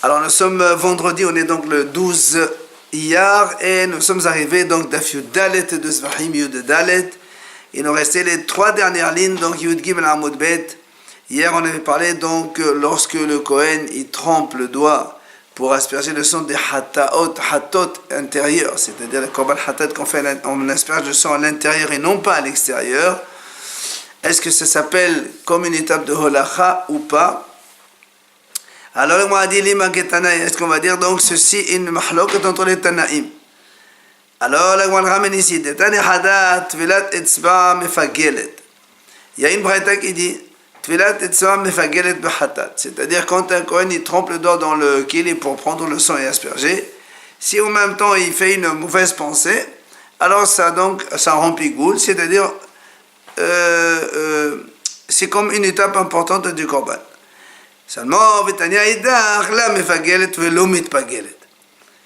Alors nous sommes vendredi, on est donc le 12 Iyar et nous sommes arrivés donc d'Af Yud Dalet de Zvahim Yud Dalet. Il nous restait les trois dernières lignes, donc Yud Gimel Amud Bet. Hier on avait parlé donc lorsque le Kohen il trempe le doigt pour asperger le sang des hatot intérieurs, c'est-à-dire le korban hatat qu'on fait, on asperge le sang à l'intérieur et non pas à l'extérieur. Est-ce que ça s'appelle comme une étape de holacha ou pas? Alors le Moadi Lima Ketanaï, est-ce qu'on va dire donc ceci une mahloket entre les Tanaïm? Alors le Moadi ramène ici, Tani Hadat, Tvilat Etzba Mefagelet. Il y a une braïta qui dit Tvilat Etzba Mefagelet Behatat, c'est-à-dire quand un Kohen il trempe le doigt dans le kili pour prendre le sang et asperger, si en même temps il fait une mauvaise pensée, alors ça rend pigoul, c'est-à-dire c'est comme une étape importante du korban. Seulement, il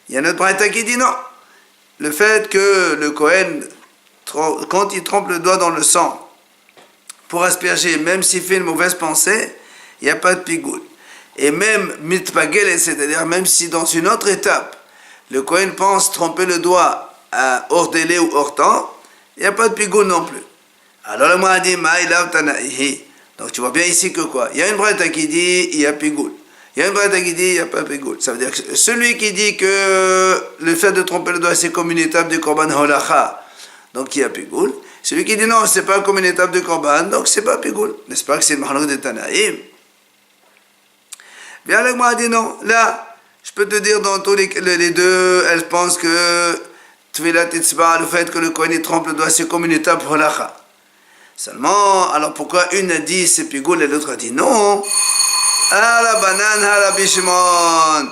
y a notre braïta qui dit non. Le fait que le Kohen, quand il trempe le doigt dans le sang pour asperger, même s'il fait une mauvaise pensée, il n'y a pas de pigoul. Et même mitpagelet, c'est-à-dire même si dans une autre étape, le Kohen pense tremper le doigt hors délai ou hors temps, il n'y a pas de pigoul non plus. Alors le m'a dit, ma'ilav tana'ihi. Donc tu vois bien ici que quoi? Il y a une braïta qui dit il y a pigoul. Il y a une braïta qui dit il n'y a pas pigoul. Ça veut dire que celui qui dit que le fait de tromper le doigt c'est comme une étape du korban holacha, donc il y a pigoul. Celui qui dit non, c'est pas comme une étape de korban, donc c'est pas pigoul. N'est-ce pas que c'est le mahalok de Tanaïm? Bien le m'a dit non. Là, je peux te dire dans tous les deux, elles pensent que Tvilat Etzba, le fait que le Kohen trempe le doigt c'est comme une étape holacha. Seulement, alors pourquoi une a dit c'est pigoul et l'autre a dit non? Ah la banane, ah la bishimon.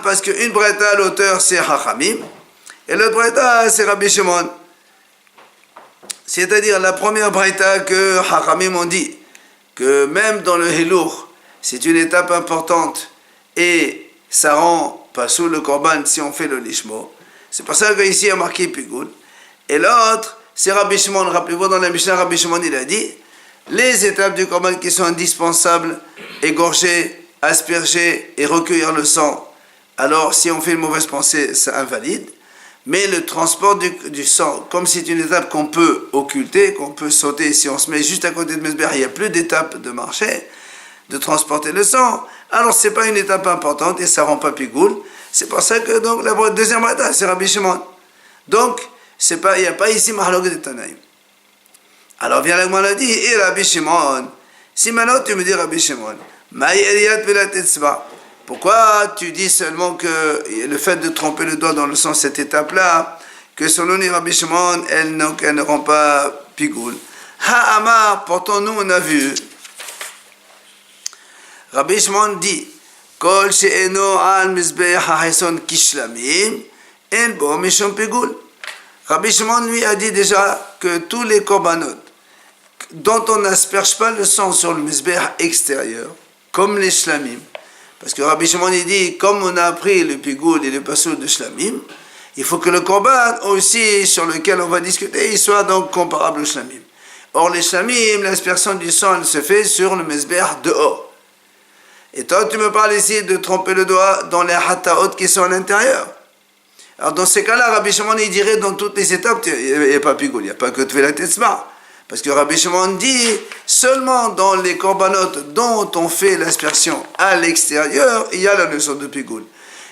Parce qu'une braïta, l'auteur c'est Chachamim, et l'autre braïta c'est Rabbi Shimon. C'est-à-dire la première braïta que Chachamim ont dit, que même dans le Hilour, c'est une étape importante, et ça rend pas sous le korban si on fait le lishmo. C'est pour ça qu'ici il y a marqué pigoul. Et l'autre, c'est Rabbi Shimon. Rappelez-vous, dans la Mishnah, Rabbi Shimon, il a dit les étapes du korban qui sont indispensables, égorger, asperger et recueillir le sang. Alors, si on fait une mauvaise pensée, ça invalide. Mais le transport du sang, comme c'est une étape qu'on peut occulter, qu'on peut sauter, si on se met juste à côté de Mesber, il n'y a plus d'étape de marcher, de transporter le sang. Alors, ce n'est pas une étape importante et ça ne rend pas pigoul. C'est pour ça que donc, la deuxième étape, c'est Rabbi Shimon. Donc, il n'y a pas ici Mahalok de Tanaïm. Alors vient l'Agma l'a dit, et Rabbi Shimon, si maintenant tu me dis Rabbi Shimon, pourquoi tu dis seulement que le fait de tremper le doigt dans le sang, cette étape-là, que selon les Rabbi Shimon, elle ne rend pas pigoul. Ha'amar, pourtant nous on a vu, Rabbi Shimon dit, Kol she'eno al mizbeach ha'heson kishlamim, en bo mishon pigoul. Rabbi Shimon lui a dit déjà que tous les korbanot dont on n'asperge pas le sang sur le mizbeach extérieur, comme les shlamim, parce que Rabbi Shimon il dit, comme on a appris le pigoul et le pasoul de shlamim, il faut que le korban aussi sur lequel on va discuter, il soit donc comparable au shlamim. Or les shlamim, l'aspersion du sang, elle se fait sur le mizbeach dehors. Et toi tu me parles ici de tremper le doigt dans les hataot qui sont à l'intérieur. Alors dans ces cas-là, Rabbi Shimon il dirait dans toutes les étapes, il n'y a pas pigoul, il n'y a pas que Tvelat Etzba. Parce que Rabbi Shimon dit, seulement dans les korbanot dont on fait l'aspersion à l'extérieur, il y a la notion de pigoul.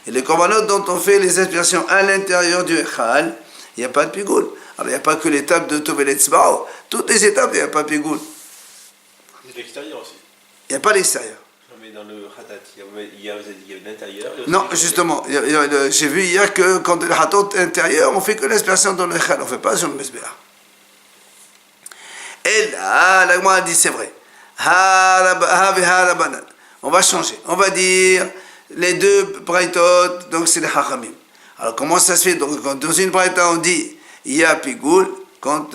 Et les korbanot dont on fait les aspersions à l'intérieur du Echal, il n'y a pas de pigoul. Alors il n'y a pas que l'étape de Tvelat Etzba, toutes les étapes, il n'y a pas de pigoul. C'est l'extérieur aussi. Il n'y a pas l'extérieur. Mais dans le Hatat, il y a l'intérieur. Non, justement, j'ai vu hier que quand le Hatat intérieur, on fait que l'aspersion dans le Echal, on ne fait pas sur le Mizbeach. Et là, l'Agma a dit c'est vrai. On va changer. On va dire les deux braïtot, donc c'est les Chachamim. Alors comment ça se fait? Donc dans une braïta on dit il y a pigoul, quand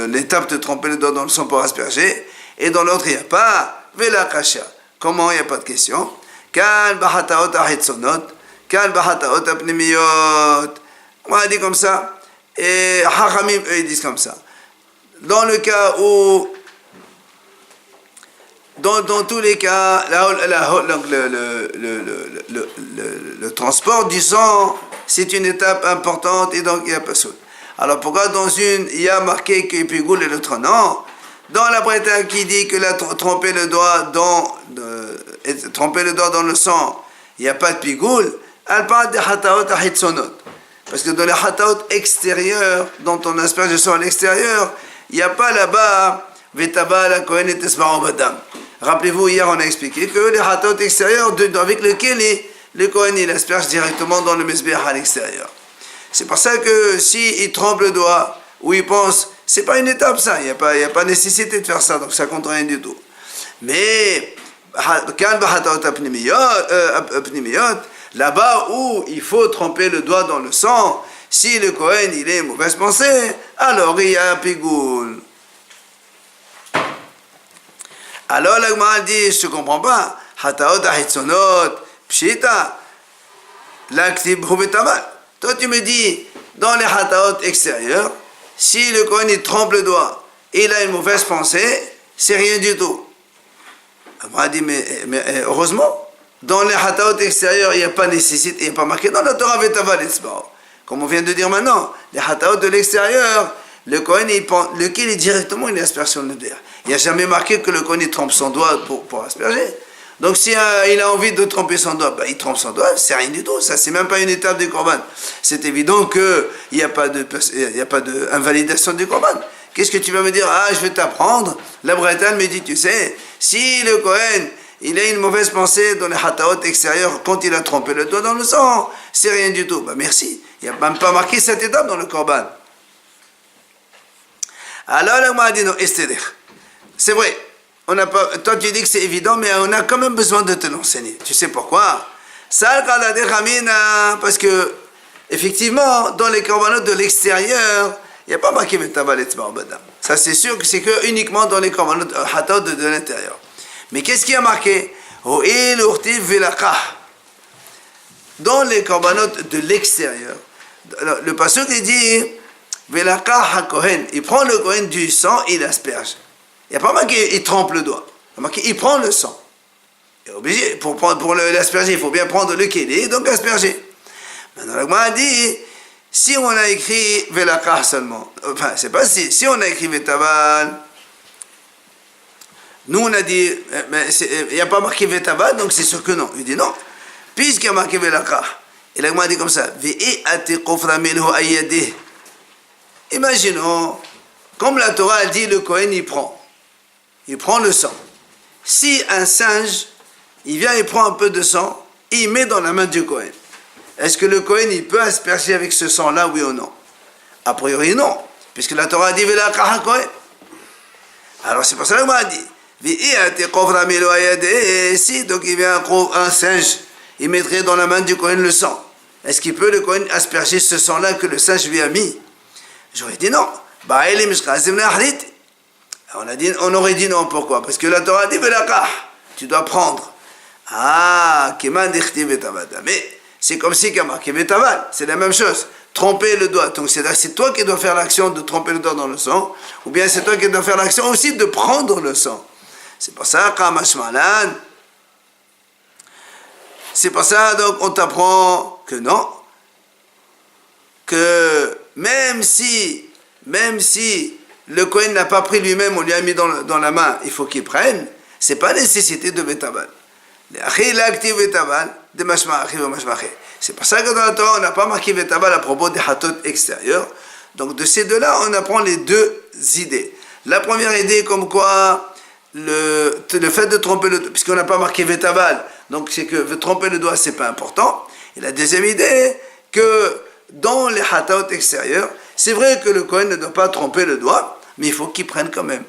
l'étape de tremper le doigt dans le sang pour asperger, et dans l'autre il n'y a pas. Vela kasha. Comment? Il n'y a pas de question. Kal bahataot ahitzonot, kal bahataot apnimiyot. On a dit comme ça. Et Chachamim, eux, ils disent comme ça. Dans le cas où dans tous les cas, donc le transport du sang, c'est une étape importante et donc il y a pas ça. Alors pourquoi dans une, il y a marqué que Pigoul et l'autre non? Dans la Breta qui dit que tromper le doigt dans le sang, il n'y a pas de Pigoul, elle parle des Hataot à Hitsonot. Parce que dans les Hataot extérieurs, dont on asperge le sang à l'extérieur, il n'y a pas là-bas Vetaba la Kohen et Tesbaron Badam. Rappelez-vous, hier on a expliqué que les Hataot extérieurs avec lesquels le Kohen il asperge directement dans le Mesbeh à l'extérieur. C'est pour ça que s'il trempe le doigt ou il pense, c'est pas une étape ça, il n'y a pas nécessité de faire ça, donc ça compte rien du tout. Mais là-bas où il faut tremper le doigt dans le sang, si le Kohen il est mauvaise pensée, alors il y a un pigoul. Alors la Gemara dit, je ne comprends pas, Hataot ahitzonot, pshita, l'aktib hubetamal. Toi tu me dis, dans les Hataot extérieurs, si le Kohen il trempe le doigt et il a une mauvaise pensée, c'est rien du tout. La Gemara dit, mais heureusement, dans les Hataot extérieurs, il n'y a pas nécessité, il n'y a pas marqué dans la Torah Vetaval Etzbao. Comme on vient de dire maintenant, les Hataot de l'extérieur, le Kohen, lequel est directement une aspersion de l'air. Il n'y a jamais marqué que le Kohen il trempe son doigt pour asperger. Donc si il a envie de tremper son doigt, il trempe son doigt, c'est rien du tout. Ça, c'est même pas une étape du Korban. C'est évident qu'il n'y a pas d'invalidation du Korban. Qu'est-ce que tu vas me dire? Ah, je vais t'apprendre. La Bretagne me dit, tu sais, si le Kohen il a une mauvaise pensée dans les Hataot extérieurs quand il a trempé le doigt dans le sang, c'est rien du tout. Merci. Il n'y a même pas marqué cette étape dans le Korban. Alors, là, on m'a dit non, c'est vrai. On n'a pas, toi, tu dis que c'est évident, mais on a quand même besoin de te l'enseigner. Tu sais pourquoi? Parce que, effectivement, dans les Korbanot de l'extérieur, il n'y a pas marqué Vetaval Etzbao Badam. Ça, c'est sûr que c'est que uniquement dans les Korbanot Hataot de l'intérieur. Mais qu'est-ce qui a marqué? Dans les Korbanot de l'extérieur, le pasuk il dit Velakah HaKohen, il prend le Kohen du sang et il asperge. Il n'y a pas marqué il trempe le doigt. Il y a marqué il prend le sang. Il est obligé, pour l'asperger, il faut bien prendre le kélé, donc asperger. Maintenant, la Gemara dit si on a écrit Velakah seulement, enfin, c'est pas si on a écrit Vetaval. Nous, on a dit, mais il n'y a pas marqué Vetaval, donc c'est sûr que non. Il dit non, puisqu'il y a marqué Velakah. Et la Gemara dit comme ça, imaginons, comme la Torah dit, le Kohen il prend le sang. Si un singe, il vient, il prend un peu de sang, et il met dans la main du Kohen, est-ce que le Kohen il peut asperger avec ce sang-là, oui ou non? A priori non, puisque la Torah dit Velakah Kohen. Alors c'est pour ça que la Gemara dit, si donc il vient un singe, il mettrait dans la main du Kohen le sang. Est-ce qu'il peut le Kohen asperger ce sang-là que le singe lui a mis? J'aurais dit non. On aurait dit non. Pourquoi? Parce que la Torah dit Velakah, tu dois prendre. Ah, mais c'est comme si c'est la même chose. Tromper le doigt. Donc c'est toi qui dois faire l'action de tromper le doigt dans le sang, ou bien c'est toi qui dois faire l'action aussi de prendre le sang. C'est pour ça, donc on t'apprend que non, que même si le Kohen n'a pas pris lui-même, on lui a mis dans la main, il faut qu'il prenne, c'est pas nécessité de Vetaval. C'est pour ça que dans la Torah, on n'a pas marqué Vetaval à propos des Hatot extérieurs. Donc de ces deux-là, on apprend les deux idées. La première idée, comme quoi le fait de tromper le doigt, puisqu'on n'a pas marqué Vetaval, donc c'est que tromper le doigt, c'est pas important. Et la deuxième idée, que dans les Hataot extérieurs, c'est vrai que le Kohen ne doit pas tromper le doigt, mais il faut qu'il prenne quand même.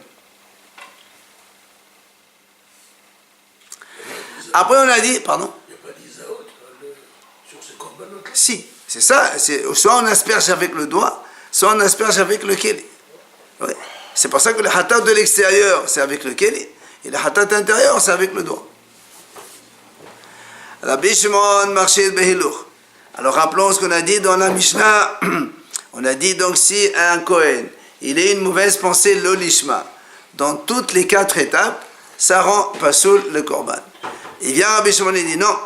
Après, on a dit, pardon? Il n'y a pas d'Isaot sur ce korbanot. Si, c'est ça. Soit on asperge avec le doigt, soit on asperge avec le keli. Oui. C'est pour ça que le hatat de l'extérieur, c'est avec le keli, et le hatat intérieur, c'est avec le doigt. Rabbi Shimon marchait behiluch. Alors rappelons ce qu'on a dit dans la Mishnah. On a dit donc si un Kohen, il a une mauvaise pensée l'olishma, dans toutes les 4 étapes, ça rend pasoul le korban. Il vient Rabbi Shimon et dit non,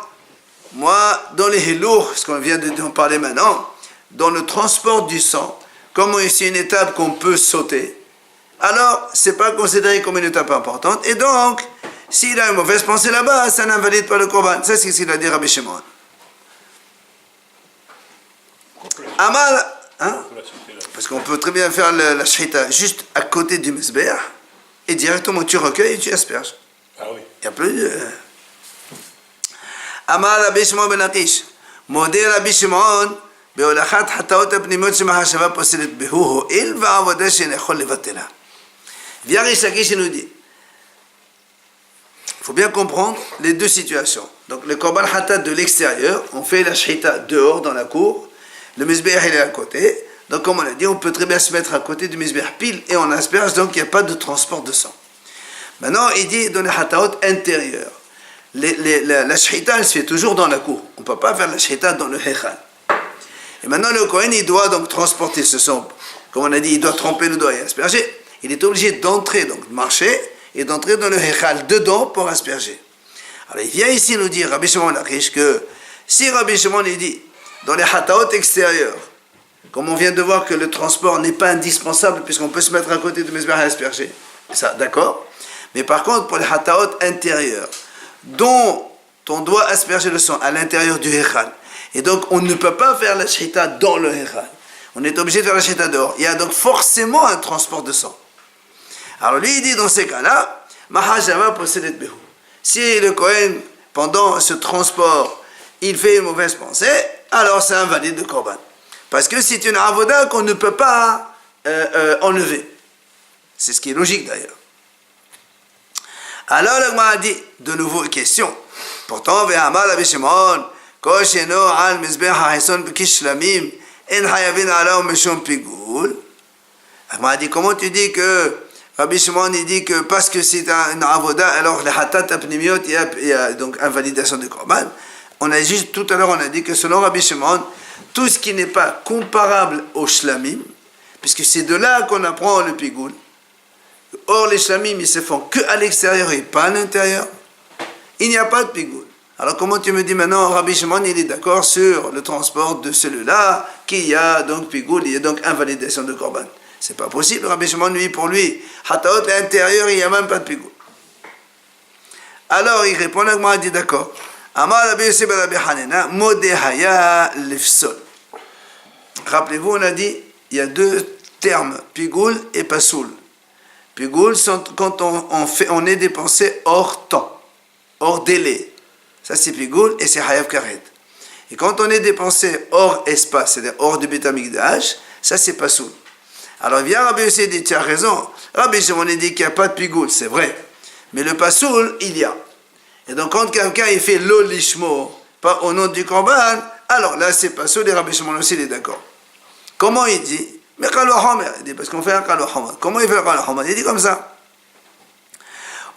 moi, dans les hilour, ce qu'on vient de parler maintenant, dans le transport du sang, comme c'est une étape qu'on peut sauter, alors c'est pas considéré comme une étape importante, et donc, s'il a une mauvaise pensée là-bas, ça n'invalide pas le korban. Ça, c'est ce qu'il a dit Rabbi Shimon. Amal, hein? Parce qu'on peut très bien faire la shrita juste à côté du mesbeh, et directement tu recueilles et tu asperges. Ah oui. Il n'y a plus de... Amal Rabbi Shimon ben Achish, modé Rabbi Shimon, בהולכת חטאות הפנימיות שמחשבה פוסלת בהו הועיל ועבודה שאין יכול לבטלה. Vient Rish Lakish et nous dit, il faut bien comprendre les deux situations. Donc le korban hatat de l'extérieur, on fait la shrita dehors dans la cour, le misbeh il est à côté, donc comme on a dit, on peut très bien se mettre à côté du misbeh pile et on asperge, donc il n'y a pas de transport de sang. Maintenant il dit dans les hataot intérieurs, la shrita elle se fait toujours dans la cour, on ne peut pas faire la shrita dans le hechal. Et maintenant le Kohen il doit donc transporter ce sang, comme on a dit, il doit tremper le doigt et asperger. Il est obligé d'entrer, donc de marcher, et d'entrer dans le hechal dedans pour asperger. Alors il vient ici nous dire, Rabbi Shimon Lakish, que si Rabbi Shimon il dit, dans les hataot extérieurs, comme on vient de voir que le transport n'est pas indispensable, puisqu'on peut se mettre à côté de mesbeh et asperger, ça, d'accord. Mais par contre, pour les hataot intérieurs, dont on doit asperger le sang à l'intérieur du hechal, et donc on ne peut pas faire la shrita dans le hechal, on est obligé de faire la shrita dehors, il y a donc forcément un transport de sang. Alors lui il dit dans ces cas-là, Mahajava possédait Behu. Si le Kohen, pendant ce transport, il fait une mauvaise pensée, alors c'est invalide de korban. Parce que c'est une avoda qu'on ne peut pas enlever. C'est ce qui est logique d'ailleurs. Alors le Gemara dit, de nouveau une question. Pourtant, Ve'amal Rabbi Shimon, Kosheno al mizbeh ha'eson b'kishlamim, en hayavin ala meshon pigul. Le Gemara dit, comment tu dis que Rabbi Shimon il dit que parce que c'est une avoda, alors les hatat apnimiot, il y a donc invalidation de korban. On a juste tout à l'heure, on a dit que selon Rabbi Shimon, tout ce qui n'est pas comparable au shlamim, puisque c'est de là qu'on apprend le pigoul. Or les shlamim ils se font que à l'extérieur et pas à l'intérieur. Il n'y a pas de pigoul. Alors comment tu me dis maintenant Rabbi Shimon il est d'accord sur le transport de celui-là, qu'il y a donc pigoul, il y a donc invalidation de korban. C'est pas possible, Rabbi Shimon, lui, pour lui, hataot l'intérieur, il n'y a même pas de pigoul. Alors il répond, la Gemara dit d'accord. Amar Rabbi Yosef ben Rabbi Hanina, modehaya lefsol. Rappelez-vous, on a dit, il y a deux termes, pigoul et pasoul. Pigoul, quand on est dépensé hors temps, hors délai. Ça c'est pigoul et c'est hayav karet. Et quand on est dépensé hors espace, c'est-à-dire hors du Beit Hamikdash, ça c'est pasoul. Alors vient Rabbi Yossi et dit, tu as raison, Rabbi Shimon dit qu'il n'y a pas de pigoul, c'est vrai. Mais le pasoul, il y a. Et donc quand quelqu'un il fait l'olishmo, pas au nom du korban, alors là c'est pasoul et Rabbi Shimon aussi il est d'accord. Comment il dit? Mais kalohomer, il dit, parce qu'on fait un kalohomer. Comment il fait un kalohomer? Il dit comme ça.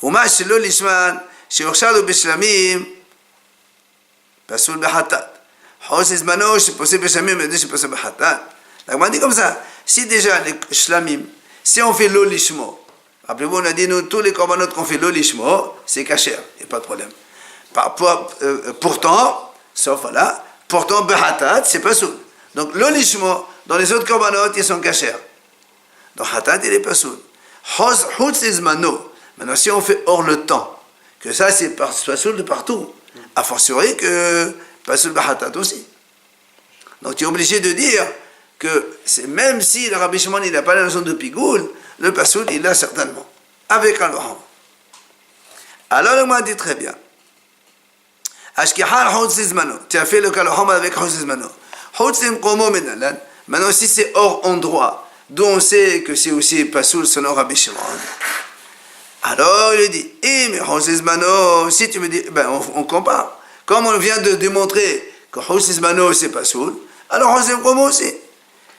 Umash l'olishman, sheorshalo bishlamim, pasoul behatat. Hos izmano, sheposé bishlamim, il dit sheposé behatat. La Gemara dit comme ça. Si déjà les shlamim, si on fait l'olishmo, rappelez-vous, on a dit nous, tous les korbanot qu'on fait l'olishmo, c'est kasher, il n'y a pas de problème. Pourtant, sauf là, pourtant, behatat, c'est pas soul. Donc l'olishmo, dans les autres korbanot, ils sont kasher. Donc hatat, il est pas soul. Hutz izmano, maintenant si on fait hors le temps, que ça c'est pas soul de partout, a fortiori que pas soul behatat aussi. Donc tu es obligé de dire que même si le Rabbi Shimon il n'a pas la notion de pigoul, le pasoul il l'a certainement, avec un loham. Alors le m'a dit très bien. Ashkihar Houtzizmano, tu as fait le kaloham avec Houtzizmano. Houtzim Komo Menalan, maintenant si c'est hors endroit, d'où on sait que c'est aussi pasoul selon Rabbi Shimon. Alors il dit, mais Houtzizmano, si tu me dis, ben on compare. Comme on vient de démontrer que Houtzizmano c'est pasoul, alors Houtzim Komo aussi.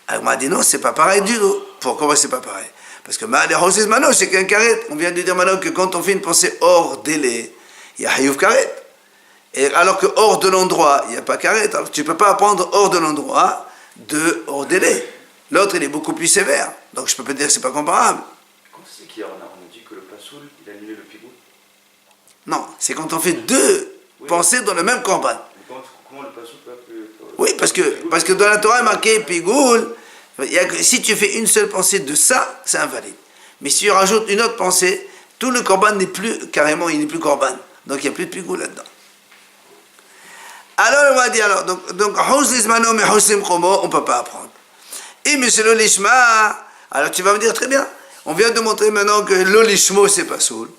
Elle m'a dit non, c'est pas pareil du tout. Pourquoi c'est pas pareil? Parce que les Mano, c'est qu'un karet. On vient de dire maintenant que quand on fait une pensée hors délai, il y a hayuv karet. Et alors que hors de l'endroit, il n'y a pas karet. Alors tu ne peux pas apprendre hors de l'endroit de hors délai. L'autre, il est beaucoup plus sévère. Donc je ne peux pas dire que c'est pas comparable. Quand c'est qu'hier on a dit que le pasoul, il annulait le pigou? Non, c'est quand on fait deux pensées dans le même korban. Comment le pasouk va plus... Oui, parce que dans la Torah, il est marqué Pigoul. Si tu fais une seule pensée de ça, c'est invalide. Mais si tu rajoutes une autre pensée, tout le korban n'est plus, carrément, il n'est plus korban. Donc il n'y a plus de Pigoul là-dedans. Alors, on va dire, donc, Hoslismano, mais Hoslim Komo, on ne peut pas apprendre. Et monsieur l'olishma, alors tu vas me dire très bien, on vient de montrer maintenant que l'olishmo c'est pas soul.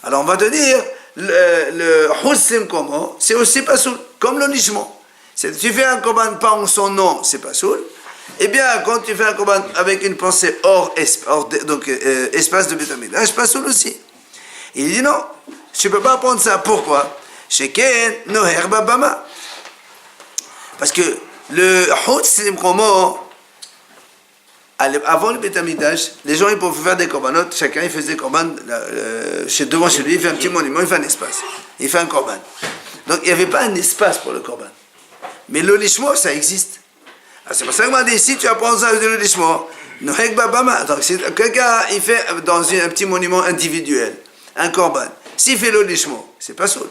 Alors on va te dire, le Hoslim Komo, c'est aussi pas soul, comme l'olishmo. Tu fais un korban pas en son nom, c'est pas soul. Eh bien, quand tu fais un korban avec une pensée hors espace de Beth Amikdash, pas soul aussi. Il dit non, tu ne peux pas apprendre ça. Pourquoi? Sheken noher babama. Parce que le Hoslim Komo, avant le Beth Amikdash, les gens ils pouvaient faire des korbanot, chacun il faisait des korban devant chez lui, il fait un petit monument, il fait un espace, il fait un korban. Donc il n'y avait pas un espace pour le korban. Mais le lishmo, ça existe. Alors, c'est pour ça que m'a dit, si tu apprends ça de le lishmo, nohek babama, donc si quelqu'un il fait dans un petit monument individuel, un korban, s'il fait le lishmo, c'est pas soul.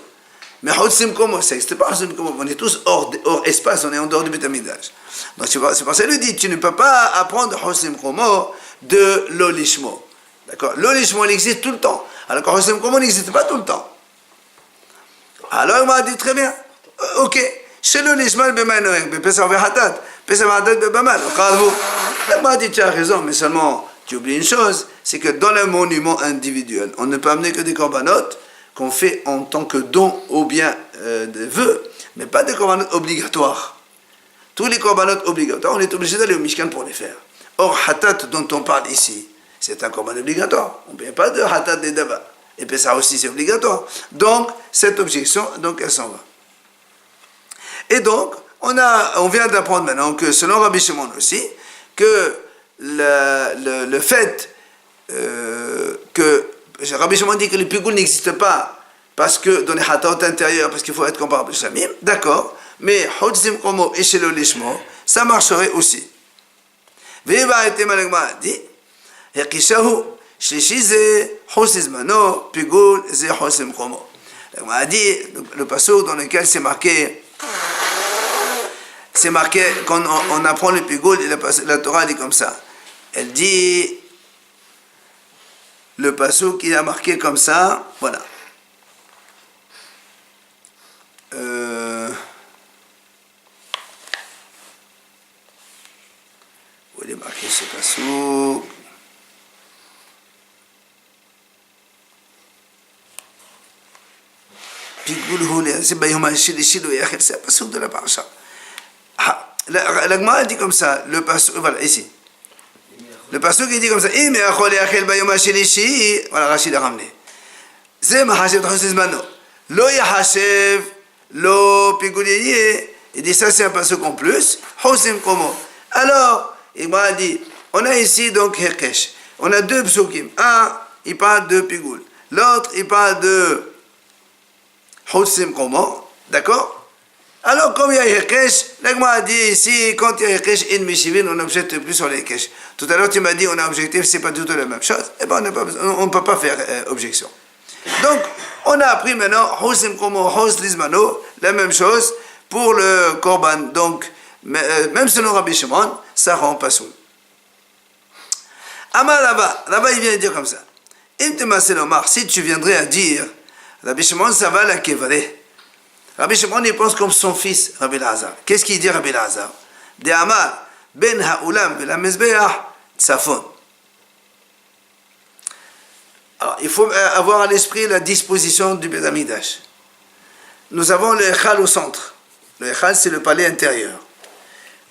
Mais Hoslim Komo, ça n'existe pas Hoslim Komo, on est tous hors espace, on est en dehors du Beth Amikdash. Donc c'est pour ça qu'il dit, tu ne peux pas apprendre Hoslim Komo de l'olishmo. D'accord? L'olishmo, il existe tout le temps. Alors que Hoslim Komo n'existe pas tout le temps. Alors il m'a dit très bien, ok, chez l'olishmo, il m'a dit, tu as raison, mais seulement tu oublies une chose, c'est que dans le monument individuel, on ne peut amener que des corbanotes qu'on fait en tant que don ou bien de vœux, mais pas des corbanotes obligatoires. Tous les corbanotes obligatoires, on est obligé d'aller au Mishkan pour les faire. Or, Hatat dont on parle ici, c'est un korban obligatoire. On ne paye pas de Hatat des Dava. Et puis ça aussi, c'est obligatoire. Donc, cette objection, donc elle s'en va. Et donc, on vient d'apprendre maintenant que selon Rabbi Shimon aussi, que le fait que Rabbi Shimon dit que le Pigoul n'existe pas parce que dans les Hatat intérieurs, parce qu'il faut être comparable au Shamim, d'accord, mais Hoslim Komo et chez le Lishmo, ça marcherait aussi. Veba et Malagma dit, Hekishahu, Shlishi ze Hosizmano, Pigoul ze Hoslim Komo. On a dit, le passage dans lequel c'est marqué, quand on apprend le Pigoul, la Torah dit comme ça. Elle dit, le passage qui a marqué comme ça, voilà. Où il est marqué ce passage? C'est un passage de la paracha. La Gemara dit comme ça, le passage, voilà, ici. Le passage qui dit comme ça, voilà, Rachid a ramené. C'est Mahashev Hosizmano. Lo Yahashev, Lo Pigoulier. Il dit ça, c'est un passage en plus. Hosim Komo. Alors, il m'a dit, on a ici donc Herkesh. On a deux psukim. Un, il parle de Pigoul. L'autre, il parle de Hosim Komo. D'accord? Alors, comme il y a Herkesh, l'Agma a dit ici, quand il y a Herkesh et Mishivin, on n'objecte plus sur les Herkesh. Tout à l'heure, tu m'as dit, on a objecté, c'est pas du tout la même chose. Eh bien, on ne peut pas faire objection. Donc, on a appris maintenant, Hosim Komo, Hos Lizmano, la même chose pour le Korban. Donc, même selon Rabbi Shimon, ça rend pas soul. Amar là-bas, il vient dire comme ça. Si tu viendrais à dire, Rabbi Shimon, ça va la Kevare. Rabbi Shimon, il pense comme son fils, Rabbi Lazar. Qu'est-ce qu'il dit, Rabbi Lazar? De Amar, Ben Ha'ulam, la Mezbeach, Tsafon. Alors, il faut avoir à l'esprit la disposition du Beth Amikdash. Nous avons le Echal au centre. Le Echal, c'est le palais intérieur.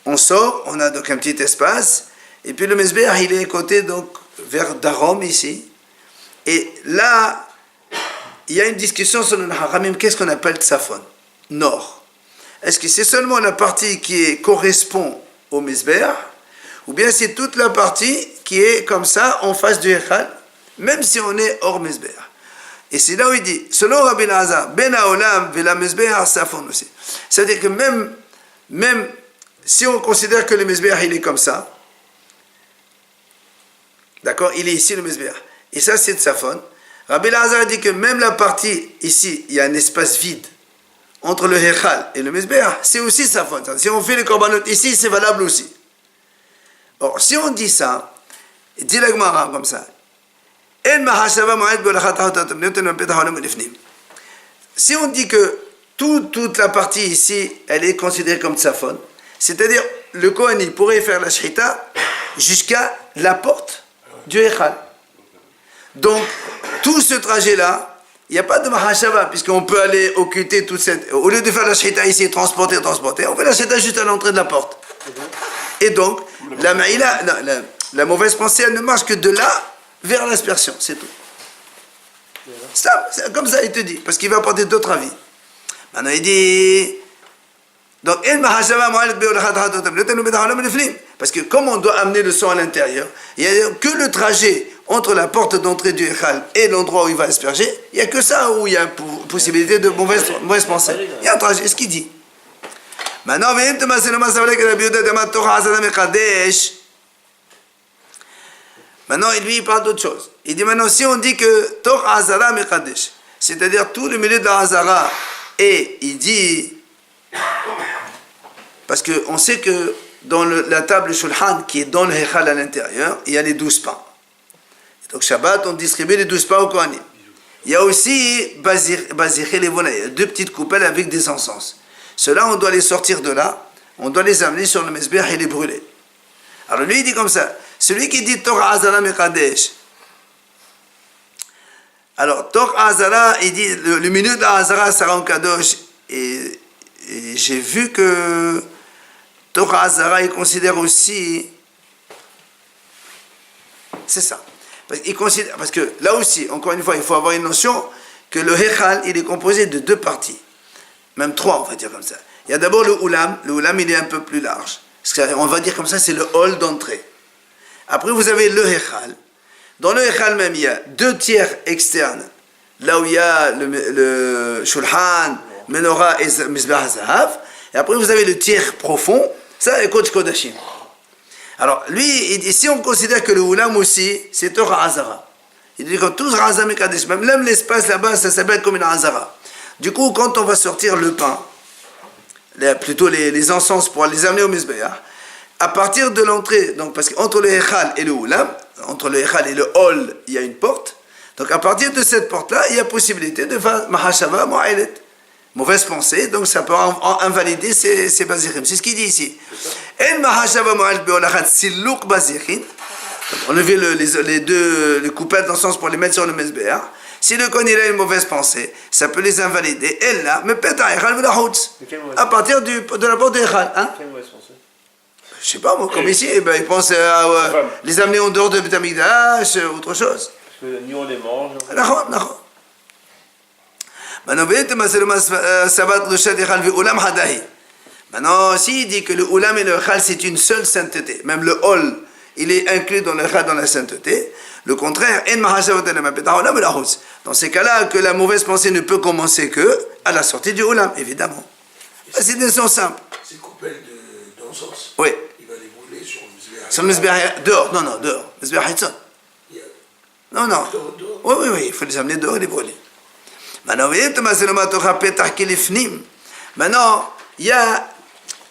On sort, on a donc un petit espace, et puis le Mezbeach, il est côté donc vers Darom ici. Et là, il y a une discussion sur le Haramim, qu'est-ce qu'on appelle Tsafon? Nord. Est-ce que c'est seulement la partie qui correspond au Mizbeach, ou bien c'est toute la partie qui est comme ça en face du Echal, même si on est hors Mizbeach? Et c'est là où il dit, selon Rabbi Lazar, Ben Haolam ve la Mizbeach Tsafon aussi. C'est-à-dire que même si on considère que le Mizbeach il est comme ça, d'accord, il est ici le Mizbeach, et ça c'est Tsafon, Rabbi Elazar dit que même la partie ici, il y a un espace vide entre le Hechal et le Mizbeach, c'est aussi sa faute. Si on fait les korbanot ici, c'est valable aussi. Or, si on dit ça, dit la Gemara comme ça, si on dit que toute la partie ici, elle est considérée comme tsafon, c'est-à-dire le Kohen il pourrait faire la shrita jusqu'à la porte du Echal. Donc, tout ce trajet-là, il n'y a pas de mahashava, puisqu'on peut aller occulter toute cette... Au lieu de faire la shrita ici, transporter, on fait la shrita juste à l'entrée de la porte. Et donc, la maïla, la mauvaise pensée, elle ne marche que de là vers l'aspersion, c'est tout. Ça, c'est comme ça, il te dit, parce qu'il va apporter d'autres avis. Maintenant, il dit... Donc, parce que comme on doit amener le sang à l'intérieur, il n'y a que le trajet entre la porte d'entrée du Echal et l'endroit où il va asperger, il n'y a que ça où il y a possibilité de mauvaise pensée. Il y a un trajet, c'est ce qu'il dit. Maintenant, lui, il parle d'autre chose. Il dit maintenant, si on dit que Tor Hazara Mekadesh, c'est-à-dire tout le milieu de la Hazara, et il dit, parce qu'on sait que dans la table Shulchan qui est dans le Hechal à l'intérieur, il y a les 12 pains. Donc Shabbat, on distribue les 12 pains au Kohanim. Il y a aussi Baziré les Vonaya, 2 petites coupelles avec des encens. Ceux-là, on doit les sortir de là, on doit les amener sur le Mezbeach et les brûler. Alors lui, il dit comme ça, celui qui dit Torah Hazara Mekadesh, alors Torah Hazara, il dit, le milieu de Hazara sera en Kadosh, et j'ai vu que Torah Hazara, il considère aussi, c'est ça, parce que là aussi, encore une fois, il faut avoir une notion que le Hechal, il est composé de 2 parties, même 3, on va dire comme ça. Il y a d'abord le Oulam il est un peu plus large, on va dire comme ça, c'est le hall d'entrée. Après, vous avez le Hechal. Dans le Hechal même, il y a 2 tiers externes, là où il y a le Shulchan, Menorah et Mizbeach Zahav. Et après, vous avez le tiers profond, ça est Kodesh Kodashim. Alors, lui, il dit, si on considère que le Oulam aussi, c'est Torah Hazara. Il dit que tous Hazara Mekadesh, même l'espace là-bas, ça s'appelle comme une Hazara. Du coup, quand on va sortir le pain, plutôt les encens pour les amener au Mizbeach, à partir de l'entrée, donc parce qu'entre le Echal et le Oulam, entre le Echal et le Hall, il y a une porte. Donc à partir de cette porte-là, il y a possibilité de faire Mahashava Mu'aylet. Mauvaise pensée, donc ça peut invalider ces bazirim. C'est ce qu'il dit ici. En Mahashava Mu'aylet be'olachat siluk bazirin. Enlever les coupettes d'encens pour les mettre sur le Mezbeach. Si le Kohen a une mauvaise pensée, ça peut les invalider. Et là, mais peta Echal v'lachutz. À partir de la porte de Echal. Hein? Je sais pas, moi, comme ici, eh ben, ils pensent à les amener en dehors de Beth Amikdash, autre chose. Parce que nous, on les mange. Maintenant, s'il dit que le Oulam et le Echal, c'est une seule sainteté, même le Hol, il est inclus dans le Echal, dans la sainteté, le contraire, dans ces cas-là, que la mauvaise pensée ne peut commencer que à la sortie du Oulam, évidemment. C'est une notion simple. Ces coupelles d'encens. Oui. Il va les brûler sur le Mizbeach. Sur le Mizbeach, dehors, non, dehors. Mizbeach Hitzon. Non. Oui, il faut les amener dehors et les brûler. Maintenant, il y a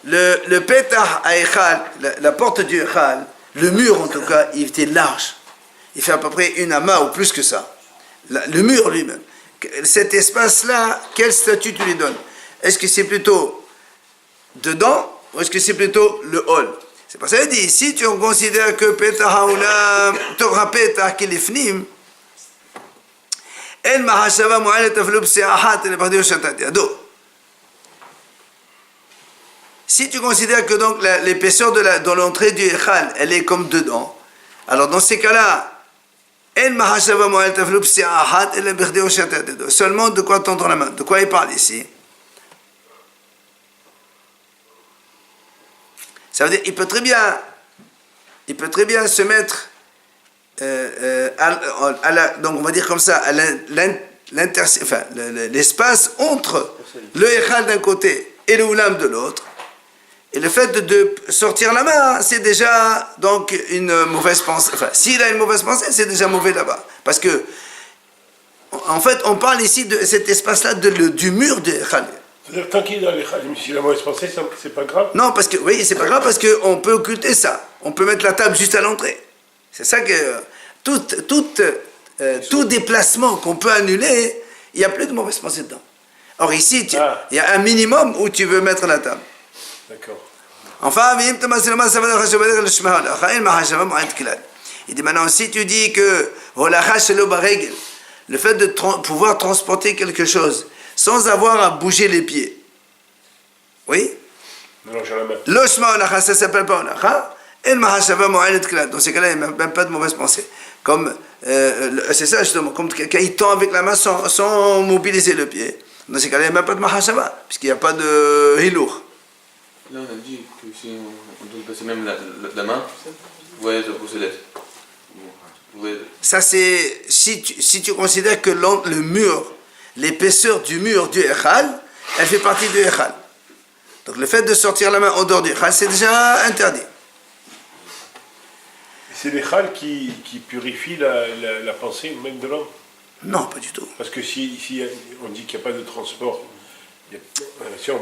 le Petah à Echal, la porte du Echal, le mur en tout cas, il était large. Il fait à peu près une amas ou plus que ça. Le mur lui-même. Cet espace-là, quel statut tu lui donnes? Est-ce que c'est plutôt dedans ou est-ce que c'est plutôt le hall? C'est pour ça qu'il dit, si tu considères que Petah Haolam, Torah Petah Kilifnim, El Mahashava Mu'alet Aflub Se'ahat, El Pardi Oshatat Yado. Si tu considères que donc l'épaisseur dans l'entrée du Echal, elle est comme dedans, alors dans ces cas-là, El Mahashava Mu'alet Aflub Se'ahat, El Pardi Oshatat Yado. Seulement de quoi tendre la main? De quoi il parle ici? Ça veut dire il peut très bien se mettre donc on va dire comme ça, à l'espace entre le Echal d'un côté et le Oulam de l'autre. Et le fait de sortir la main, c'est déjà donc une mauvaise pensée. Enfin, s'il a une mauvaise pensée, c'est déjà mauvais là-bas. Parce que En fait, on parle ici de cet espace-là du mur de Echal. C'est-à-dire, tant qu'il est dans les Khalim, si la mauvaise pensée, c'est pas grave. Non, parce que, oui, c'est pas grave parce qu'on peut occulter ça. On peut mettre la table juste à l'entrée. C'est ça que tout déplacement qu'on peut annuler, il n'y a plus de mauvaise pensée dedans. Or ici, il y a un minimum où tu veux mettre la table. D'accord. Enfin, il dit maintenant, si tu dis que le fait de pouvoir transporter quelque chose sans avoir à bouger les pieds, oui? Non, j'ai la main. Ça ne s'appelle pas olacha. Dans ces cas-là, il n'y a même pas de mauvaise pensée. Comme, c'est ça justement, comme quand il tend avec la main sans mobiliser le pied. Dans ces cas-là, il n'y a même pas de mahashava, puisqu'il n'y a pas de hilour. Là, on a dit que si on doit passer même la main, vous voyez, vous se laisse. Ça, c'est si tu considères que le mur, l'épaisseur du mur du Echal, elle fait partie du Echal. Donc le fait de sortir la main en dehors du Echal, c'est déjà interdit. C'est les Khal qui purifient la pensée même de l'homme. Non, pas du tout. Parce que si on dit qu'il n'y a pas de transport,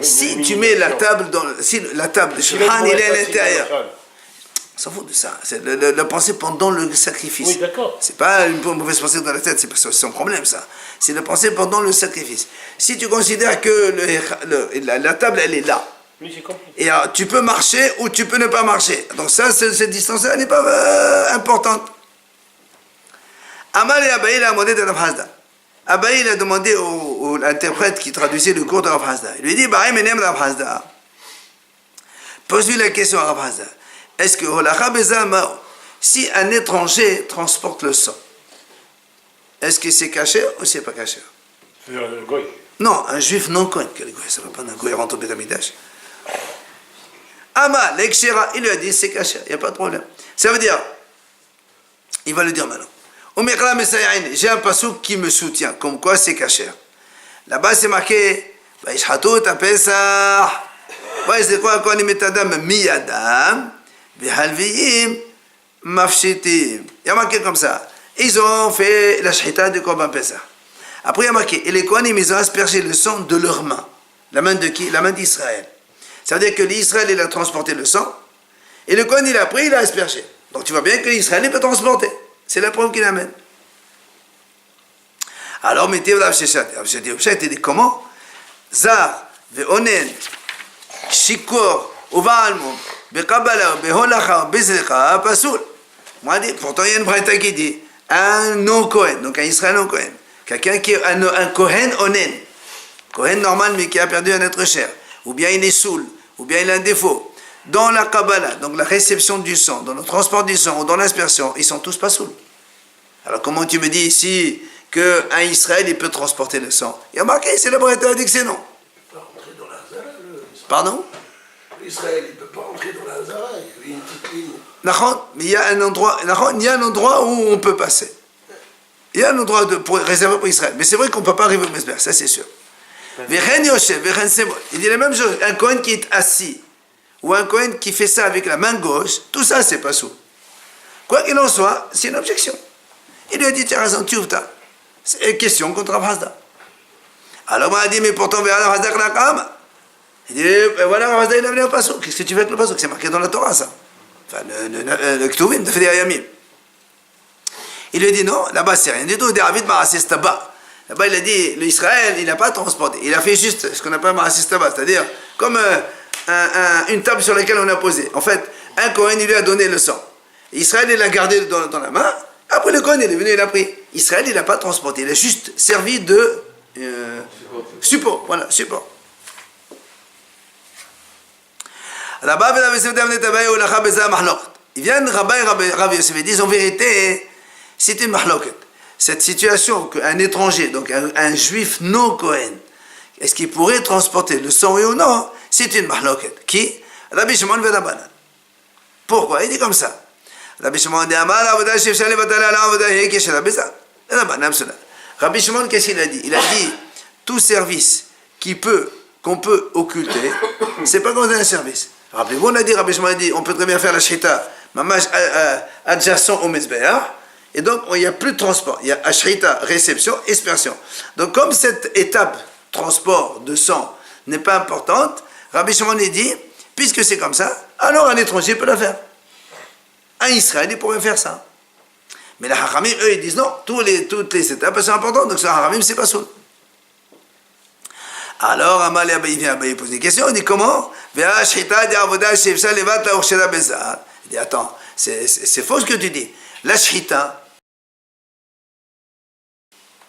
si tu mets la table si la table de Shulchan, il est à l'intérieur. On s'en fout de ça. C'est la pensée pendant le sacrifice. Oui, d'accord. C'est pas une mauvaise pensée dans la tête, c'est pas son problème ça. C'est la pensée pendant le sacrifice. Si tu considères que la table elle est là, oui, j'ai compris. Et tu peux marcher ou tu peux ne pas marcher. Donc ça, cette distance-là n'est pas importante. Amal et Abaï a demandé de Rav Hasda. Abaï a demandé à l'interprète qui traduisait le cours de Rav Hasda. Il lui dit, Baï menem Rav Hasda. Pose-lui la question à Rav Hasda. Est-ce que si un étranger transporte le sang, est-ce que c'est caché ou c'est pas caché? C'est le goy. Non, un juif non cohen. Quel goy? Ça ne va pas d'un goy rentrer au Betamidash. Ama, l'exéra, il lui a dit c'est caché, il n'y a pas de problème. Ça veut dire, il va le dire maintenant. J'ai un pasouk qui me soutient, comme quoi c'est caché. Là-bas c'est marqué, Vaishhatout Pesach, Vaishhatout Kohanim et Adam miyadam, Vehalviim mafshitim. Il y a marqué comme ça. Ils ont fait la shhita de Korban Pesach. Après il y a marqué, et les Kohanim ils ont aspergé le sang de leurs mains. La main de qui? La main d'Israël. Ça veut dire que l'Israël, il a transporté le sang, et le Kohen, il a pris, il a aspergé. Donc tu vois bien que l'Israël, il peut transporter. C'est la preuve qu'il amène. Alors, mettez Rav Sheshet. Rav Sheshet, il dit comment? Zar, ve'onen, shikor, uvalmum, be'kabala, be'holacha, be'zrecha, pasoul. Moi, dit, pourtant, il y a une braïta qui dit, un non-Kohen, donc un Israël non-Kohen. Quelqu'un qui est un Kohen onen. Kohen normal, mais qui a perdu un être cher. Ou bien il est saoul, ou bien il a un défaut. Dans la Kabbalah, donc la réception du sang, dans le transport du sang ou dans l'aspersion, ils sont tous pas saouls. Alors comment tu me dis ici qu'un Israël, il peut transporter le sang? Il y a marqué, c'est la Braïta a dit que c'est non. Il ne peut pas rentrer dans la Hazara. Pardon? L'Israël, il ne peut pas rentrer dans la Hazara. Il y a une petite ligne. Mais il y a un endroit où on peut passer. Il y a un endroit réservé pour Israël. Mais c'est vrai qu'on ne peut pas arriver au Mesber, ça c'est sûr. Il dit la même chose, un Kohen qui est assis, ou un Kohen qui fait ça avec la main gauche, tout ça c'est pas sous. Quoi qu'il en soit, c'est une objection. Il lui a dit, tu as raison, tu ouvres ta. C'est une question contre Rav Hasda. Alors on a dit, mais pourtant, Rav Hasda la Kama. Il dit, voilà, Rav Hasda il a venu au Passouk. Qu'est-ce que tu fais avec le Passouk? C'est marqué dans la Torah ça. Enfin, le Ktuvim de Fedi Ayamim. Il lui a dit, non, là-bas c'est rien du tout, David Marassé Staba. Là-bas, il a dit, l'Israël, il n'a pas transporté. Il a fait juste ce qu'on appelle Marassé Staba, c'est-à-dire comme une table sur laquelle on a posé. En fait, un Kohen, il lui a donné le sang. Israël, il l'a gardé dans la main. Après, le Kohen, il est venu, il a pris. Israël, il n'a pas transporté. Il a juste servi de support. Voilà, support. Ils viennent, Rabbi Yosef, ils disent en vérité, c'est une mahloket. Cette situation qu'un étranger, donc un juif non Kohen, est-ce qu'il pourrait transporter le sang oui ou non? C'est une mahloket. Qui? Rabbi Shimon ben Rabbanan. Pourquoi? Il dit comme ça. Rabbi Shimon dit Amar Avodah Shefshal Levatala Ala Avodah Yekesh Rabbeza. Rabbi Shimon, qu'est-ce qu'il a dit? Il a dit tout service qu'on peut occulter, c'est pas comme un service. Rappelez-vous, on a dit, Rabbi Shimon a dit, on peut très bien faire la shita, mamash adjacent au Mezbeah, Et donc, il n'y a plus de transport. Il y a ashrita, réception, expiation. Donc, comme cette étape, transport de sang, n'est pas importante, Rabbi Shimon dit, puisque c'est comme ça, alors un étranger peut la faire. Un Israël, il pourrait faire ça. Mais les Hachamim, eux, ils disent non, toutes les étapes sont importantes, donc sur Hachamim, c'est pas soul. Alors, Amal et Abaye vient Abaye poser une question, il dit comment? Il dit attends, c'est faux ce que tu dis. La shrita,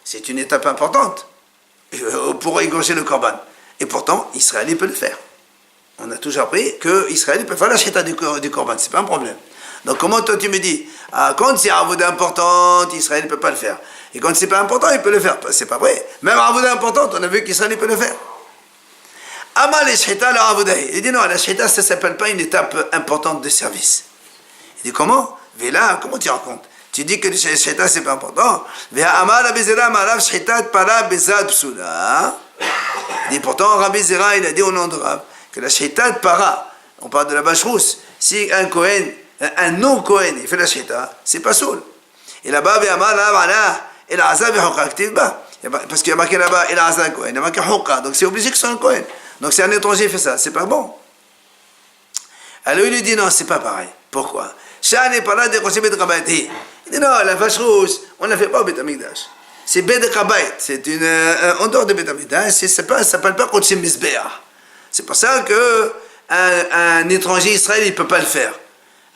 c'est une étape importante pour égorger le korban. Et pourtant, Israël il peut le faire. On a toujours appris qu'Israël peut faire la shrita du korban, c'est pas un problème. Donc comment toi tu me dis, quand c'est avoda importante, Israël ne peut pas le faire. Et quand c'est pas important, il peut le faire. C'est pas vrai. Même avoda importante, on a vu qu'Israël peut le faire. Amal et shrita la avoda. Il dit non, la shrita ça s'appelle pas une étape importante de service. Il dit comment? Vela, comment tu racontes? Tu dis que le shrita c'est pas important. Vela amal abizera malav shrita para bezad psula. Il dit pourtant Rabbi Zera il a dit au nom de Rab que la shrita para, on parle de la vache rousse. Si un Kohen, un non-Kohen, il fait la shrita, c'est pas soul. Et là-bas, il a azab et active bas. Parce qu'il y a marqué là-bas, il a azab Kohen, il y a marqué hokka, donc c'est obligé que ce soit un Kohen. Donc si un étranger fait ça, c'est pas bon. Alors il lui dit non, c'est pas pareil. Pourquoi? Il dit non, la vache rousse, on ne la fait pas au Beth Amikdash. C'est Bed Kabayt, c'est en dehors de Beth Amikdash, ça ne s'appelle pas Kodesh Mizbeach. C'est pour ça qu'un étranger Israël, il ne peut pas le faire.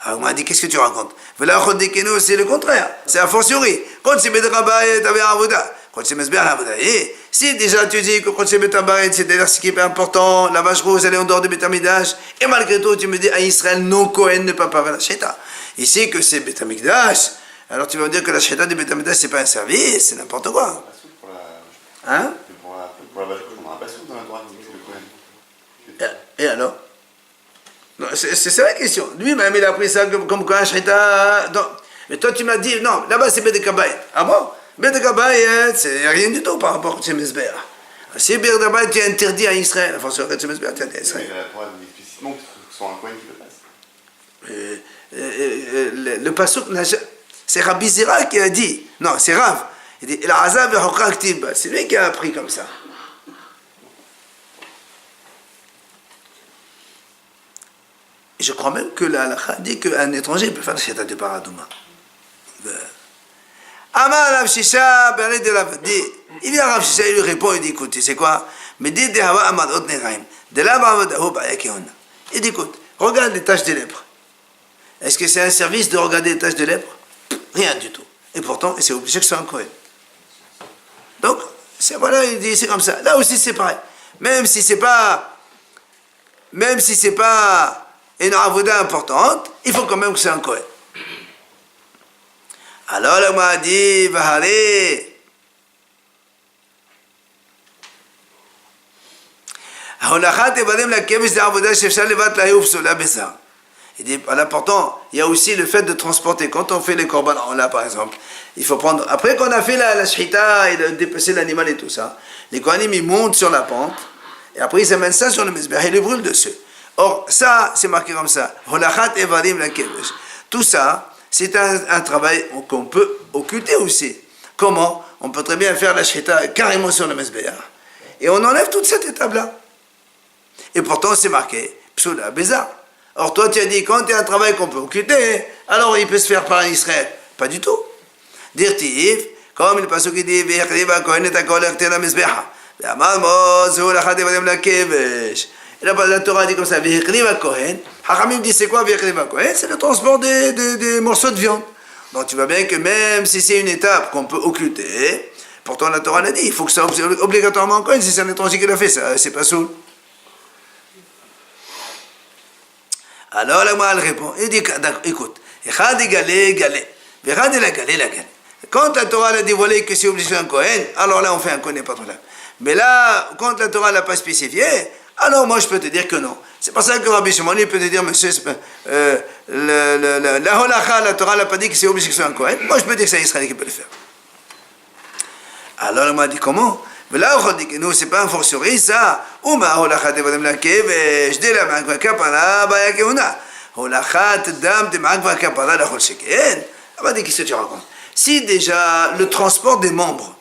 Alors on m'a dit, qu'est-ce que tu racontes? C'est le contraire, c'est a fortiori. Quand c'est Bed Kabayt, t'avais un avoda. Quand c'est Mizbeach, l'avoda. Et si déjà tu dis que quand c'est Bed Kabayt, c'est-à-dire ce qui est important, la vache rousse, elle est en dehors de Beth Amikdash, et malgré tout, tu me dis, à Israël, non Kohen ne peut pas faire la shrita. Ici, que c'est Beth Amikdash, alors tu vas me dire que la shrita de Beth Amikdash, c'est pas un service, c'est n'importe quoi. Hein? Pour la vache rouge, on n'aura pas souvent dans la droite, le Kohen. Et alors? C'est ça la question. Lui-même, il a pris ça comme quoi un shrita. Mais toi, tu m'as dit, non, là-bas, c'est Bed Kabayt. Ah bon? Bed Kabayt, c'est rien du tout par rapport à Mizbeach. Si Bed Kabayt, tu es interdit à Israël, enfin, sur Mizbeach, tu es interdit à Israël. Il y a la droite explicitement que ce soit un Kohen qui le fasse. Le pasuk, c'est Rabbi Zera qui a dit, non, c'est Rav, il dit, c'est lui qui a appris comme ça. Et je crois même que la halakha dit qu'un étranger peut faire le shrita de paradouma. Amar Rav Shisha, il vient à Rav Shisha, il lui répond, il dit, écoute, tu sais quoi? Mais dit, de hava amad ot neraim, de la ba'avodahu ba'yakeona. Il dit, écoute, regarde les taches de lèpre. Est-ce que c'est un service de regarder les taches de lèpre? Rien du tout. Et pourtant, c'est obligé que ce soit un Kohen. Donc, voilà, il dit, c'est comme ça. Là aussi, c'est pareil. Même si c'est pas une avoda importante, il faut quand même que c'est un Kohen. Alors, là, m'a dit, Vahare. Il dit, l'important, il y a aussi le fait de transporter. Quand on fait les korban, là par exemple, il faut prendre. Après qu'on a fait la shrita et de dépecer l'animal et tout ça, les kohanim ils montent sur la pente et après ils amènent ça sur le mizbeach et ils les brûlent dessus. Or, ça, c'est marqué comme ça. Tout ça, c'est un travail qu'on peut occulter aussi. Comment? On peut très bien faire la shrita carrément sur le mizbeach et on enlève toute cette étape-là. Et pourtant, c'est marqué Psula Bézar. Or, toi, tu as dit, quand il y a un travail qu'on peut occulter, alors il peut se faire par un Israël. Pas du tout. Dirtiv, comme le passage qui dit, Vechriva Kohen et Akol Akter la Mizbecha. Ve'amar Mo, Zeu Lachat Evadem la Kevesh. Et là, la Torah dit comme ça, Vechriva Kohen. Hachamim dit, c'est quoi Vechriva Kohen? C'est le transport des morceaux de viande. Donc, tu vois bien que même si c'est une étape qu'on peut occulter, pourtant la Torah l'a dit, il faut que ça soit obligatoirement Kohen, si c'est un étranger qui l'a fait, ça, c'est pas soul. Alors la Gemara répond, il dit, écoute, quand la Torah a dévoilé que c'est obligé un Kohen, alors là on fait un Kohen, pas de problème. Mais là, quand la Torah l'a pas spécifié, alors moi je peux te dire que non. C'est pour ça que Rabbi Shimon peut te dire, monsieur, la holacha, la Torah l'a pas dit que c'est obligé que ce soit un Kohen. Moi je peux dire que c'est un Israël qui peut le faire. Alors la Gemara dit comment? Mais là, on dit que nous, c'est pas un fortiori, ça. Ouma, holachat evadem la kevesh, de la magva kapara, baya keuna. Holachat dam de magva kapara la chol sheken. On va dire, qu'est-ce que tu racontes? Si déjà le transport des membres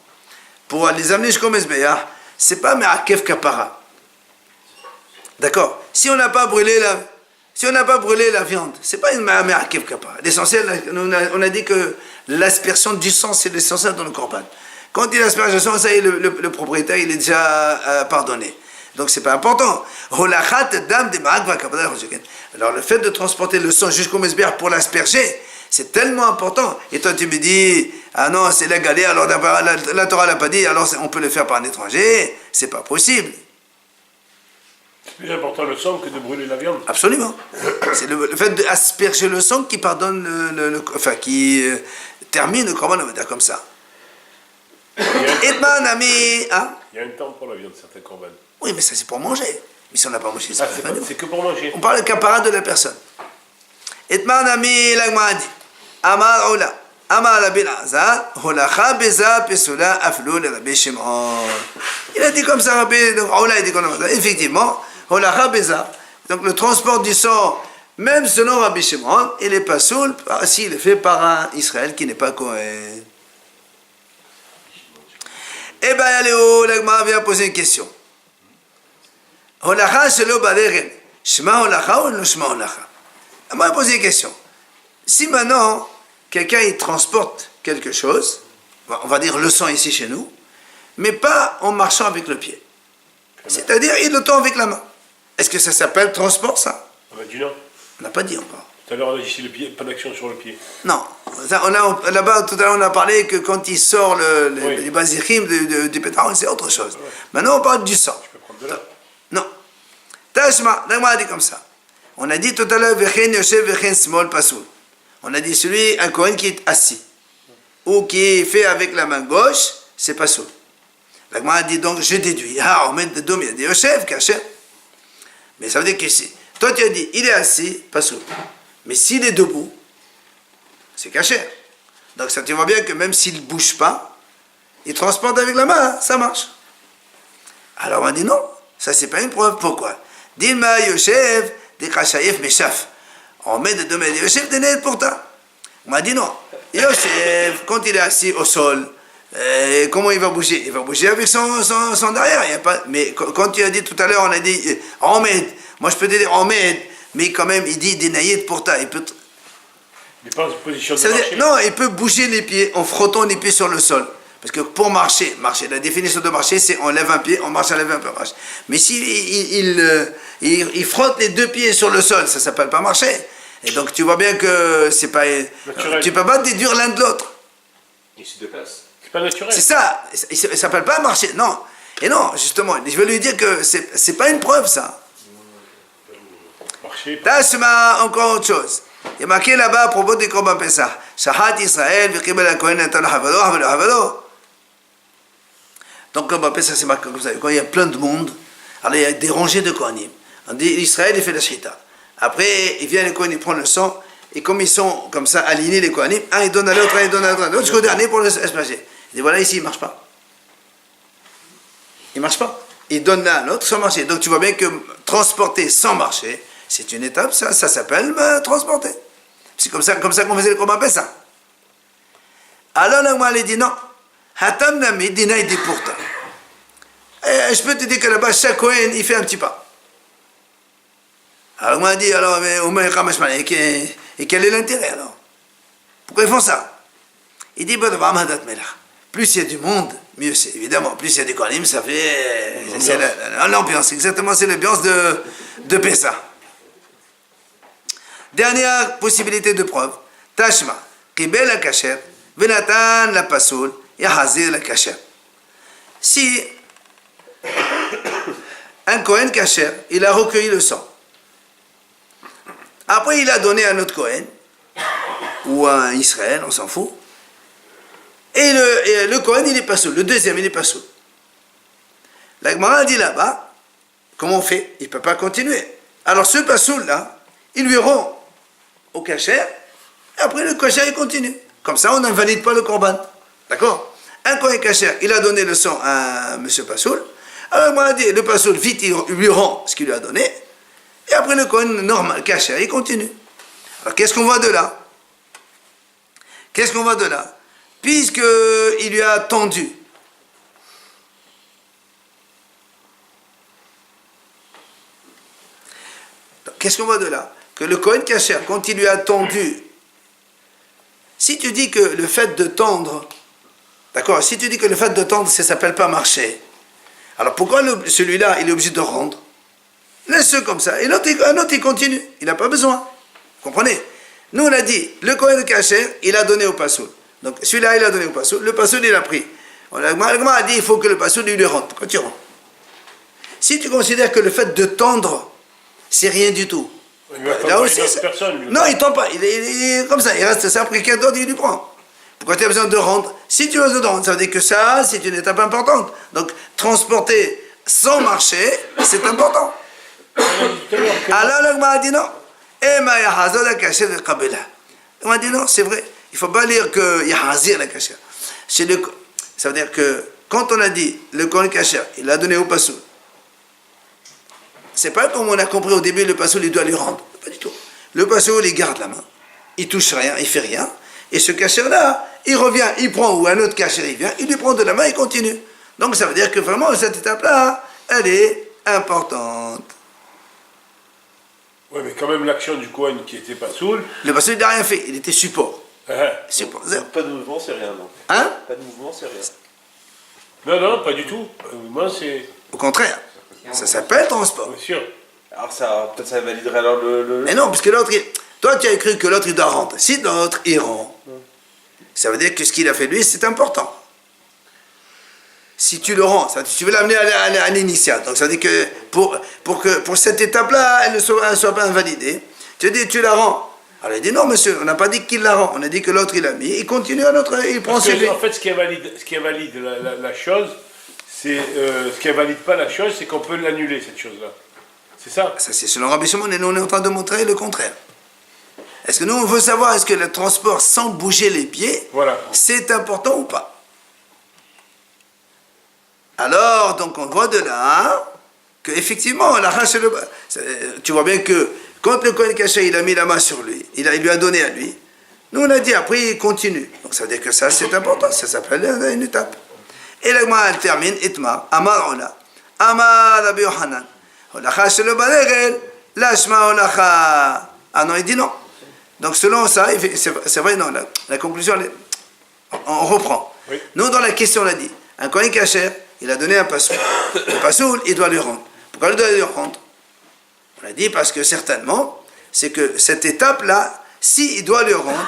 pour les amener jusqu'au Mezbeah, c'est pas Me'akev Kapara. D'accord? Si on n'a pas brûlé la viande, c'est pas une Me'akev Kapara. L'essentiel, on a dit que l'aspersion du sang, c'est l'essentiel dans le korban. Quand il asperge le sang, ça y est, le propriétaire, il est déjà pardonné. Donc c'est pas important. Alors le fait de transporter le sang jusqu'au Mezbeah pour l'asperger, c'est tellement important. Et toi tu me dis, ah non, c'est la galère, alors la Torah l'a pas dit, alors on peut le faire par un étranger. C'est pas possible. C'est plus important le sang que de brûler la viande. Absolument. C'est le fait d'asperger le sang qui pardonne qui termine le korban aveda comme ça. Il y a un temps pour la viande, certains korban. Oui, mais ça c'est pour manger. Mais si on n'a pas mangé, C'est que pour manger. on parle de kapara de la personne. Etman ami l'agma dit, Amar Ola, Amar Rabbi Azar, Holacha beza pesula aflou le Rabbi Shimon. Il a dit comme ça, Rabbi, donc Ola il dit comme ça. Effectivement, Holacha beza, donc le transport du sang, même selon Rabbi Shimon, il n'est pas soul s'il est fait par un Israël qui n'est pas Kohen. Eh bien, Léo, l'agma vient poser une question. Holacha c'est le baderen. Shema holacha ou le shema holacha? On va poser une question. Si maintenant, quelqu'un il transporte quelque chose, on va dire le sang ici chez nous, mais pas en marchant avec le pied. C'est-à-dire, il le tend avec la main. Est-ce que ça s'appelle transport, ça? On a dit non. On n'a pas dit encore. Tout à l'heure, on a dit si le pied, pas d'action sur le pied. Non. Là-bas, tout à l'heure, on a parlé que quand il sort les basichim du pétard, c'est autre chose. Ouais. Maintenant, on parle du sang. Tu peux prendre de là. Non. Tashma, l'agma a dit comme ça. On a dit tout à l'heure, Vechen Yoshev Vechen Smol Pasoul. On a dit celui, un Kohen qui est assis, ou qui est fait avec la main gauche, c'est Pasoul. L'agma a dit donc, je déduis. Ah, on met de dos, il y a des Yoshev, Kacher. Mais ça veut dire que si. Toi, tu as dit, il est assis, Pasoul. Mais s'il est debout, c'est Kacher. Donc ça, tu vois bien que même s'il ne bouge pas, il transporte avec la main, ça marche. Alors on a dit non, ça c'est pas une preuve. Pourquoi? Dilma Yoshev, des Kachayef Meshaf. On met de domaine Yoshev de Ned pour ta. On m'a dit non. Yoshev, quand il est assis au sol, comment il va bouger? Il va bouger avec son derrière. Il y a pas... Mais quand tu as dit tout à l'heure, on a dit Ahmed. Moi je peux te dire Ahmed, mais quand même il dit des naïdes pour ta. Il peut. Il n'est pas en position de marcher. Non, il peut bouger les pieds en frottant les pieds sur le sol. Parce que pour marcher, la définition de marcher, c'est on lève un pied, on marche, on lève un peu, on marche. Mais s'il il frotte les deux pieds sur le sol, ça ne s'appelle pas marcher. Et donc tu vois bien que c'est pas. Naturel. Tu ne peux pas déduire l'un de l'autre. Il se déplace. C'est pas naturel. C'est ça. Ça ne s'appelle pas marcher. Non. Et non, justement, je veux lui dire que c'est pas une preuve, ça. Marcher. Tashma, encore autre chose. Il y a marqué là-bas à propos du Korban Pesach. Shahat Israël, v'kibel ha-kohen natan havalo, havalo, havalo. Donc, Korban Pesach, c'est marqué comme ça. Quand il y a plein de monde, alors il y a des rangées de Kohanim. On dit Israël, il fait la shita. Après, il vient les Kohanim, il prend le sang, et comme ils sont comme ça alignés, les Kohanim, un il donne à l'autre, un il donne à l'autre, jusqu'au dernier pour le asperger. Il dit voilà, ici, il ne marche pas. Il ne marche pas. Il donne l'un à l'autre sans marcher. Donc, tu vois bien que transporter sans marcher, c'est une étape, ça s'appelle transporter. C'est comme ça qu'on faisait le Korban Pesach. Alors là, moi, elle dit non. Hatam nami dina dit pourtant. Je peux te dire que là-bas, chaque Kohen, il fait un petit pas. Alors moi, elle dit, alors, mais et quel est l'intérêt alors? Pourquoi ils font ça? Il dit, plus il y a du monde, mieux c'est. Évidemment, plus il y a des Kohanim, ça fait. C'est l'ambiance, exactement, c'est l'ambiance de Pesach. Dernière possibilité de preuve. Tashma, Kibel la kasher, Venatan la pasoul, Yahazir la kasher. Si un Kohen kasher, il a recueilli le sang. Après, il a donné à un autre Kohen, ou à un Israël, on s'en fout. Et le Kohen, il est pasoul. Le deuxième, il est pasoul. La Gemara dit là-bas, comment on fait? Il ne peut pas continuer. Alors ce pasoul-là, il lui rend au kasher, et après le kasher il continue. Comme ça, on n'invalide pas le korban. D'accord? Un Kohen kasher, il a donné le sang à M. Pasoul. Alors, moi, dit, le Pasoul, vite, il lui rend ce qu'il lui a donné. Et après, le Kohen normal, kasher, il continue. Alors, qu'est-ce qu'on voit de là? Qu'est-ce qu'on voit de là? puisqu'il lui a tendu. Qu'est-ce qu'on voit de là? Que le Kohen Kasher, quand il lui a tendu, si tu dis que le fait de tendre, d'accord, si tu dis que le fait de tendre, ça ne s'appelle pas marcher, alors pourquoi celui-là, il est obligé de rendre? Laisse-le comme ça. Et l'autre, il continue. Il n'a pas besoin. Vous comprenez? Nous, on a dit, le Kohen Kasher, il a donné au Passoul. Donc, celui-là, il a donné au Passoul. Le Passoul, il a pris. Le Gemara a dit, il faut que le Passoul, il lui rentre. Pourquoi tu rentres? Si tu considères que le fait de tendre, c'est rien du tout. Il va pas Là voir aussi, une autre personne, lui. non, il ne tend pas. Il est comme ça. Il reste ça. Après quelqu'un d'autre, il lui prend. Pourquoi tu as besoin de rendre? Si tu as besoin de rendre, ça veut dire que ça, c'est une étape importante. Donc, transporter sans marcher, c'est important. Alors, le Gemara a dit non. On m'a dit non, c'est vrai. Il ne faut pas lire que Yahazir la Kasher. Ça veut dire que quand on a dit le Kohen Kasher, il a donné au Passoul. C'est pas comme on a compris au début, le Passoul, il doit lui rendre. Pas du tout. Le Passoul, il garde la main. Il touche rien, il fait rien. Et ce Kasher-là, il revient, il prend, ou un autre Kasher, il vient, il lui prend de la main et continue. Donc ça veut dire que vraiment, cette étape-là, elle est importante. Oui, mais quand même, l'action du Kohen qui était pas saoul. Le Passoul, il n'a rien fait. Il était support. Support. Zéro. Pas de mouvement, c'est rien, donc. Hein? Pas de mouvement, c'est rien. Non, non, pas du tout. Moi, c'est. Au contraire. Ça s'appelle transport. Bien sûr. Alors, ça, peut-être ça validerait alors le... Mais non, parce que l'autre, toi, tu as cru que l'autre, il doit rentrer. Si l'autre, il rentre, ça veut dire que ce qu'il a fait lui, c'est important. Si tu le rends, ça, tu veux l'amener à l'initiale. Donc ça veut dire que pour cette étape-là, elle ne soit pas invalidée. Tu dis, tu la rends. Alors il dit, non, monsieur, on n'a pas dit qu'il la rend. On a dit que l'autre, il a mis. Il continue à l'autre, il prend celui. En fait, ce qui invalide la chose, c'est. Ce qui invalide pas la chose, c'est qu'on peut l'annuler, cette chose-là. C'est ça? Ça, c'est selon Rabbi Shimon, et nous, on est en train de montrer le contraire. Est-ce que nous, on veut savoir, est-ce que le transport sans bouger les pieds, Voilà. c'est important ou pas? Alors, donc, on voit de là que effectivement, tu vois bien que quand le Kohen Kasher, il a mis la main sur lui, il lui a donné à lui, nous, on a dit, après, il continue. Donc, ça veut dire que ça, c'est important, ça s'appelle une étape. Et la Gemara, elle termine, Itma, Amar Ola, Amar Rabbi Yohanan, Olacha shelo baregel, lashma olacha. Ah non, il dit non. Donc selon ça, c'est vrai, non, la conclusion, on reprend. Oui. Nous, dans la question, on a dit, un Kohen Kasher, il a donné un passoul. Le passoul, il doit lui rendre. Pourquoi il doit lui rendre? On a dit parce que certainement, c'est que cette étape-là, s'il doit lui rendre,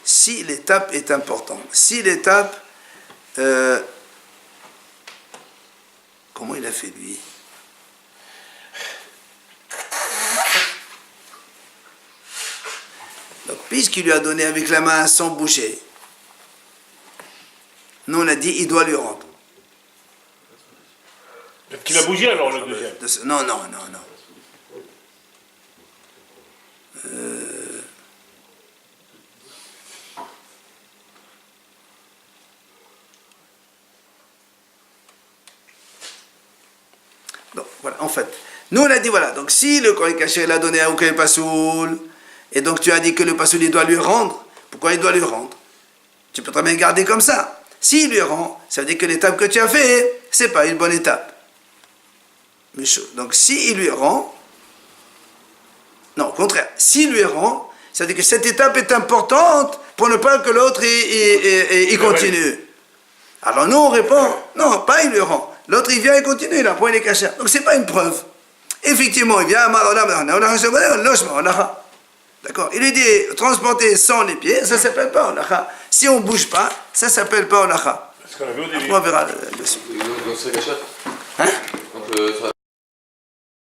si l'étape est importante, si l'étape, comment il a fait lui? Donc, puisqu'il lui a donné avec la main sans bouger, nous on a dit il doit lui rendre. Peut-être qu'il a bougé alors le deuxième. Non. Donc, voilà, en fait, nous on a dit voilà, donc si le Kohen Kasher il a donné à Kohen Passoul, et donc tu as dit que le Passoul il doit lui rendre, pourquoi il doit lui rendre? Tu peux très bien garder comme ça. S'il lui rend, ça veut dire que l'étape que tu as fait, c'est pas une bonne étape. Donc s'il lui rend, non, au contraire, s'il lui rend, ça veut dire que cette étape est importante pour ne pas que l'autre il continue. Alors nous on répond, non, pas il lui rend. L'autre il vient et continue, il a point les cachets. Donc c'est pas une preuve. Effectivement, il vient, d'accord, il lui dit transporter sans les pieds, ça s'appelle pas olacha. Si on bouge pas, ça s'appelle pas olacha. Parce qu'on avait au début. On verra dessus. Donc c'est cachet. Hein? Donc